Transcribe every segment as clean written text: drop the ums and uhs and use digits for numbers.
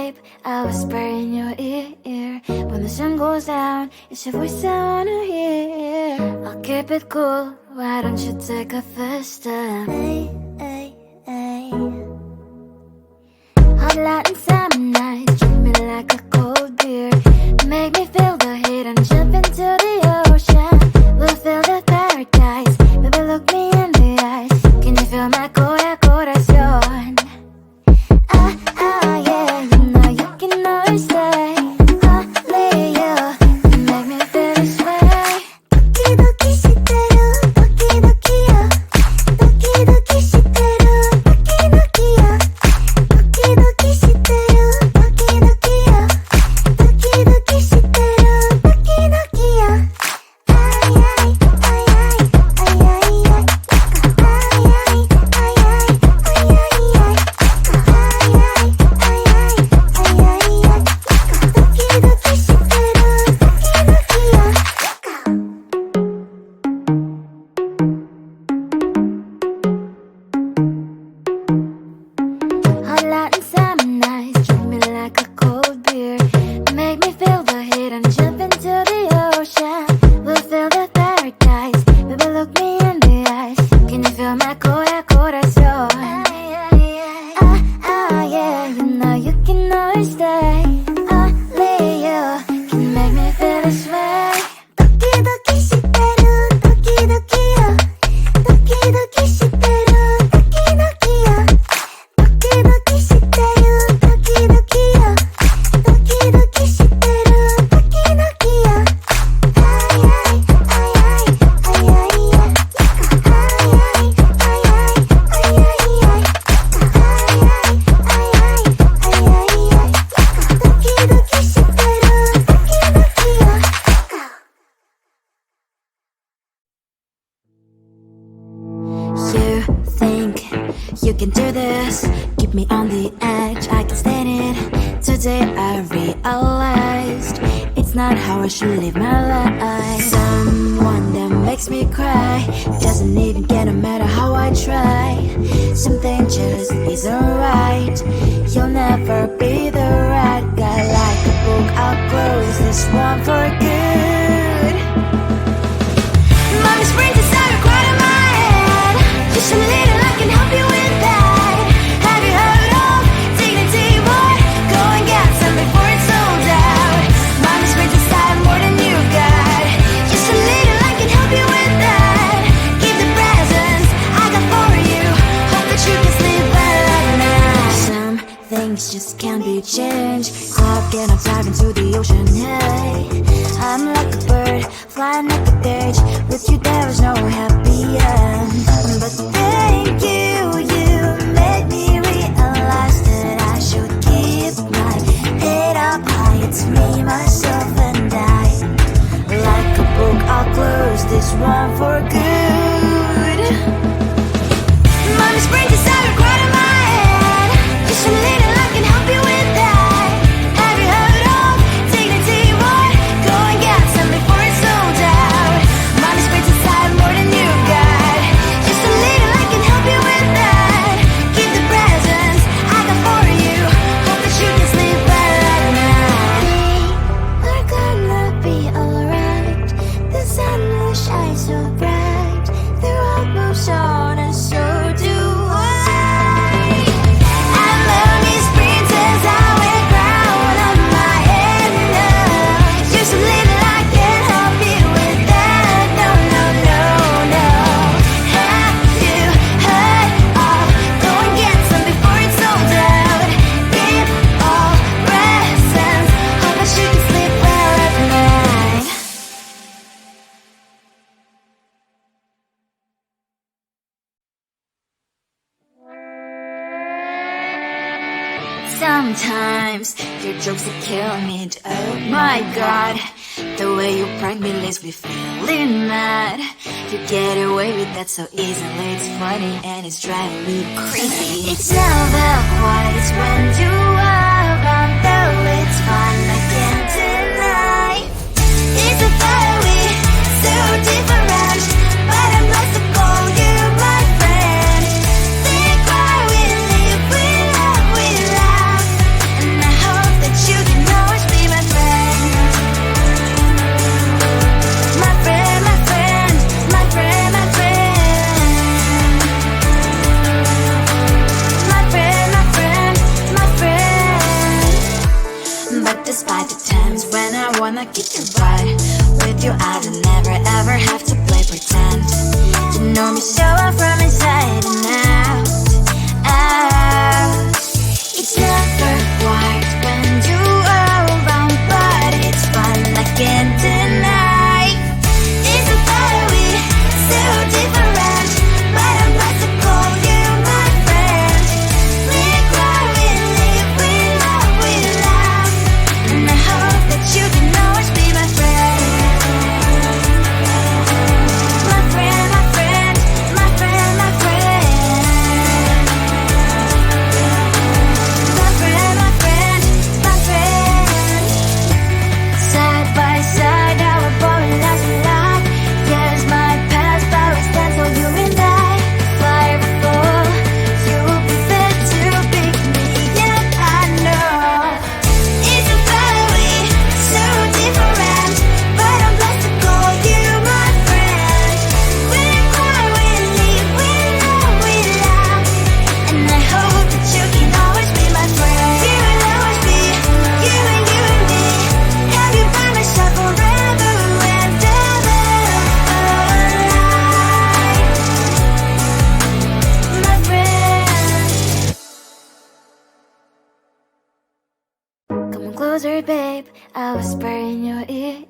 babe, I'll whisper in your ear. When the sun goes down, it's your voice I wanna hear. I'll keep it cool, why don't you take a first step? Hey, hey, hey. Hot Latin summer nights, treat me like a cold beer. Make me feel the heat and jump into the ocean. We'll feel the paradise, baby look me in the eyes. Can you feel my corazón? Yeah, you know you can always stay. Only you can make me feel this way. Doki doki shiteru, doki doki yo. Doki doki shiteru, doki doki yo. Doki doki shiteru, doki doki yo. Doki doki shiteru, doki doki yo. Ay ay ay ay ay ay ay. Ay ay ay ay ay ay ay. Hot Latin summer nights, treat me like a cold beer. Make me feel the heat and jump into the ocean. We'll feel the paradise, baby look me in the eyes. Can you feel my corazón? Yeah, you know you can always stay. Only you can make me feel this way. Doki doki shiteru, doki doki yo. Doki doki shiteru, doki doki yo. Doki doki shiteru, doki doki yo. Doki doki shiteru, doki doki yo. Ay ay ay ay ay ay ay. Ay ay ay ay ay ay ay. Ay ay ay ay ay ay. Doki doki shiteru, doki doki yo. You think you can do this, keep me on the edge, I can stand it. Today I realized it's not how I should live my life. Someone that makes me cry doesn't even get no matter how I try. Something just isn't right. You'll never be the right guy. Like a book, I'll close this one for good. Mommy's brains inside are quite in my head. Just a little, I can help you with that. Have you heard of dignity, boy? Go and get some before it's sold out. Mommy's brains inside more than you got. Just a little, I can help you with that. Keep the presents I got for you. Hope that you can sleep well at night. Some things just can't be changed. How can I dive into the ocean? Hey, I'm like a bird, flying like a cage. With you there is no happy end. But thank you, you made me realize that I should keep my head up high. It's me, myself and I. Like a book, I'll close this one for good. Mommy's brains inside are quite in my head. Just a little, I can help you with that. Have you heard of dignity, boy? Go and get some before it's sold out. Mommy's brains inside more than you got. Just a little, I can help you with that. Keep the presents I got for you. Hope that you can sleep well at night. We're gonna be alright. The sun will shine so bright. The road moves on and so do I. I love these princess, I wear crown on my head now. Just a little, I can help you with that. No, no, no, no. Have you heard of? Go and get some before it's sold out. Give all presents. Hope that you can sleep well at night. Sometimes your jokes will kill me. Oh my god, the way you prank me leaves me feeling mad. You get away with that so easily. It's funny and it's driving me crazy. It's never quiet when you are around, though it's fun, I can't deny. It's a fire we so different, but I'm lost to call you my friend. They cry, we live, we love, and I hope kick your butt. With you I don't never ever have to play pretend. You know me so well from inside and out, out. It's never white when you're around, but it's fun, I can't deny. It's a better way, so different, but I'm about to call you my friend. We cry, we live, we love, and I hope that you can always be my friend. My friend, my friend, my friend, my friend. My friend, my friend, my friend. Side by side, our body lies alive. Yes, my past power stands for you and I. Fire before you'll be there to pick me, yeah, I know. It's a better way, so different, but I'm blessed to call you my friend. We cry, we live, we love, and I hope that you can always be my friend. You will always be, you and me. Have you by my side forever and ever. My friend. Come closer, babe, I'll whisper in your ear.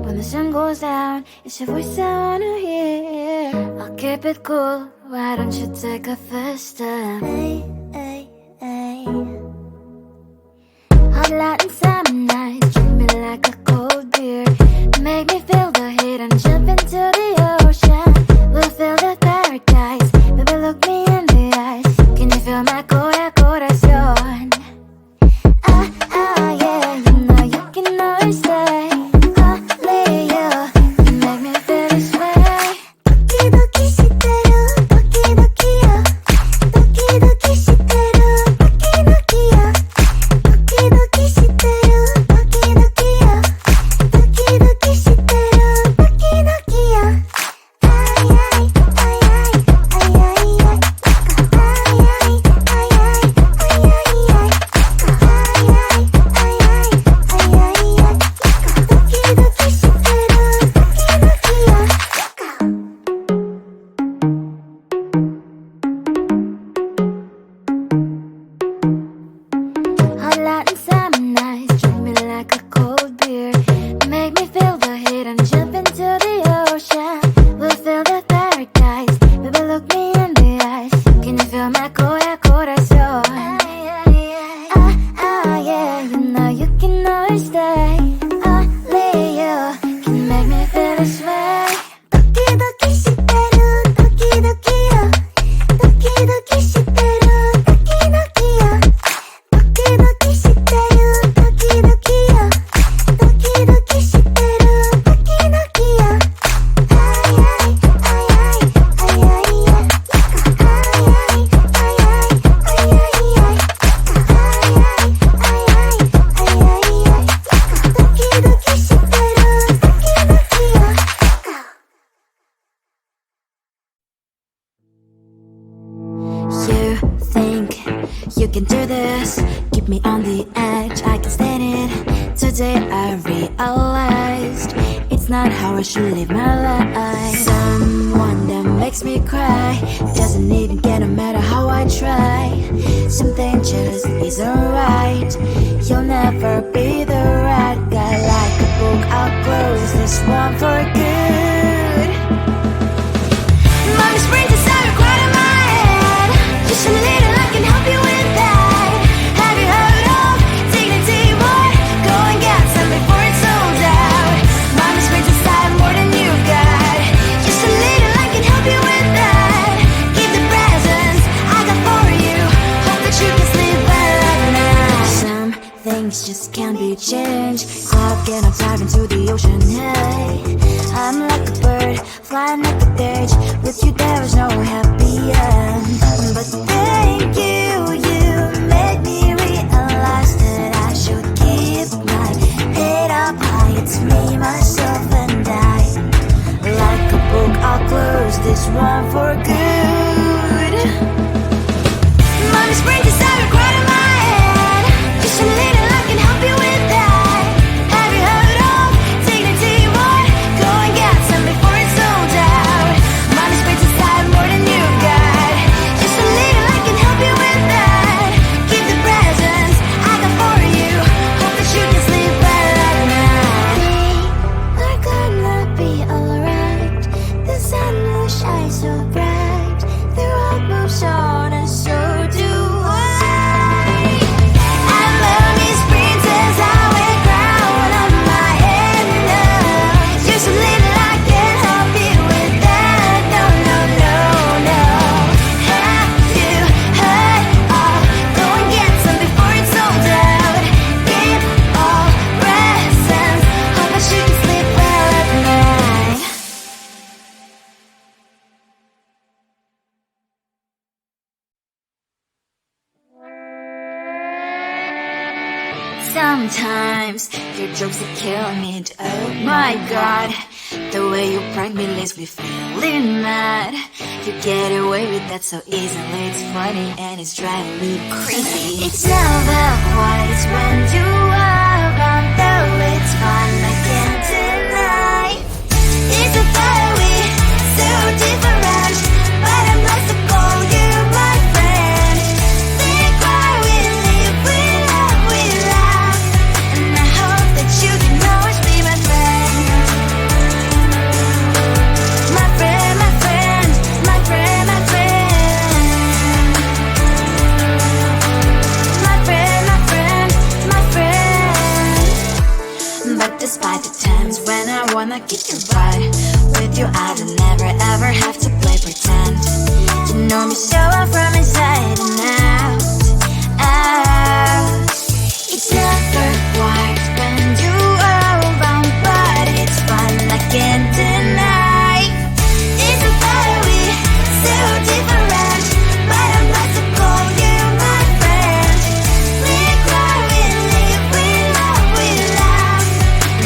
When the sun goes down, it's your voice I wanna hear. I'll keep it cool, why don't you take a first step? Hey, hey, hey. Hot Latin summer nights, treat me like a cold beer. Make me feel the heat and jump into the ocean. We'll feel the paradise, baby look me in the eyes. Can you feel my corazón? Yeah, you know you can always stay. Only you can make me feel this way. 도끼도끼 시대로 도끼도끼야. 도끼도끼 시대로 도끼도끼야. 도끼도끼 시대로 도끼도끼야. 도끼도끼 시대로 도끼도끼야. Hot Latin summer nights, treat me like a cold beer. Make me feel the heat and jump into the ocean. We'll feel the paradise, baby look me in the eyes. Can you feel my corazón? Yeah, you know you can always stay. Only you can make me feel this way. 도끼도끼 시대로 도끼도끼야. 도끼도끼 시대로 도끼도끼야. 도끼도끼 시대로 도끼도끼야. 도끼도끼 시대로 도끼도끼야. You think you can do this, keep me on the edge, I can stand it. Today I realized it's not how I should live my life. Someone that makes me cry doesn't even get no matter how I try. Something just isn't right. You'll never be the right guy. Like a book, I'll close this one for good. Mommy springs inside a quiet in my head. Just a little, I can help you with that. Have you heard of dignity, boy? Go and get some before it's sold out. Mommy springs inside more than you've got. Just a little, I can help you with that. Keep the presents I got for you. Hope that you can sleep well at night. Some things just can't be changed. How can I dive into the ocean? Hey, I'm like a bird, flying like a cage. With you there is no happy end. But thank you, you made me realize that I should keep my head up high. It's me, myself and I. Like a book, I'll close this one for good. Mommy springs inside a quiet in my head. Just a little, I can help you with that. Have you heard of sometimes your jokes are killing me. Oh my god, the way you prank me leaves me feeling mad. You get away with that so easily. It's funny and it's driving me crazy. It's never quite when you are around, though it's fun, I can't deny. It's a fiery, so different, but I'm blessed to call you my friend. We cry, we live, we love, and I hope that you can always be my friend. My friend, my friend, my friend, my friend. My friend, my friend, my friend. But despite the times when I wanna kick your butt, with you I don't never ever have to play pretend. You know me so well from inside and out, out. It's never quite when you are around, but it's fun, I can't deny. It's a fiery, so different, but I'm blessed to call you my friend. We cry, we live, we love,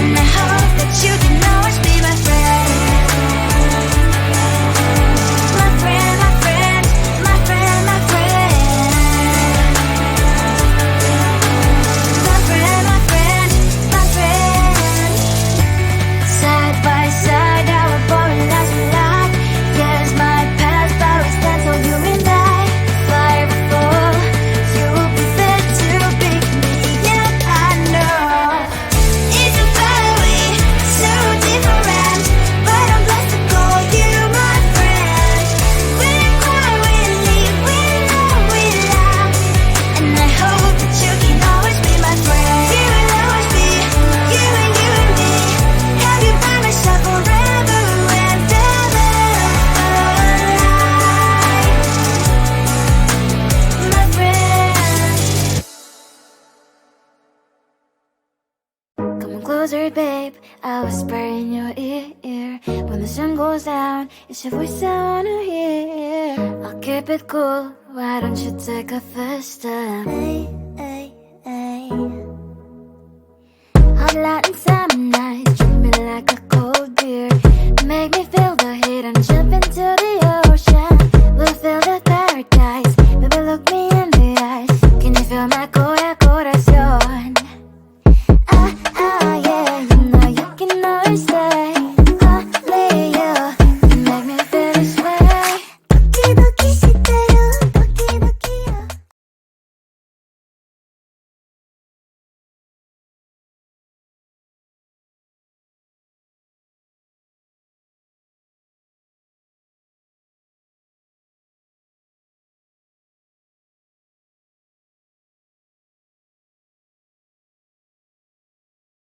and I hope that you can always be my friend. My friend, my friend, my friend, my friend. My friend, my friend, my friend. Side by side, our boring lives we laugh. Yes, my past always stands on you and I. Fly before you will be there to pick me up, I know. It's a fiery, so different, but I'm blessed to call you my friend. We cry, we live, we love, and I hope that you can always be my friend. You will always be, you and me. Have you by my side forever and ever. My friend. Come closer, babe, I'll whisper in your ear. When the sun goes down, it's your voice I wanna hear. I'll keep it cool, why don't you take a first step?